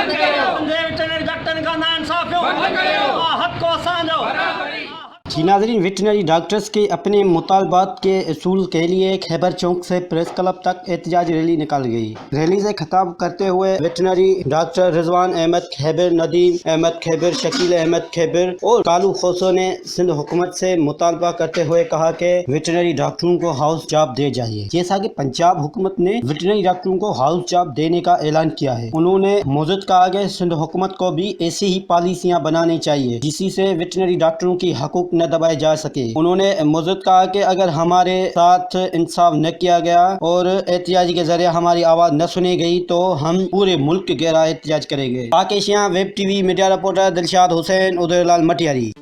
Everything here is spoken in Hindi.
वेटरनरी डॉक्टर का नाइंसाफियों हक को असांजो। जी नाज़रीन, वेटनरी डॉक्टर्स के अपने मुतालबात के असूल के लिए खैबर चौक से प्रेस क्लब तक एहतजाज रैली निकाल गई। रैली से खिताब करते हुए वेटनरी डॉक्टर रिजवान अहमद खैबर, नदीम अहमद खैबर, शकील अहमद खैबर और कालू खोसो ने सिंध हुकूमत से मुतालबा करते हुए कहा कि वेटनरी डॉक्टरों को हाउस जॉब दे जाइए। जैसा कि पंजाब हुकूमत ने वेटनरी डॉक्टरों को हाउस जॉब देने का ऐलान किया है, उन्होंने मज़ीद कहा कि सिंध हुकूमत को भी ऐसी ही पॉलिसियाँ बनानी चाहिए जिससे से वेटनरी डॉक्टरों की हकूक न दबाए जा सके। उन्होंने मज़ीद कहा कि अगर हमारे साथ इंसाफ न किया गया और एहतजाज के जरिए हमारी आवाज़ न सुनी गई तो हम पूरे मुल्क के गहरा एहतजाज करेंगे। Pakistan web TV media reporter Dilshad Hussain, Udaylal Matiari.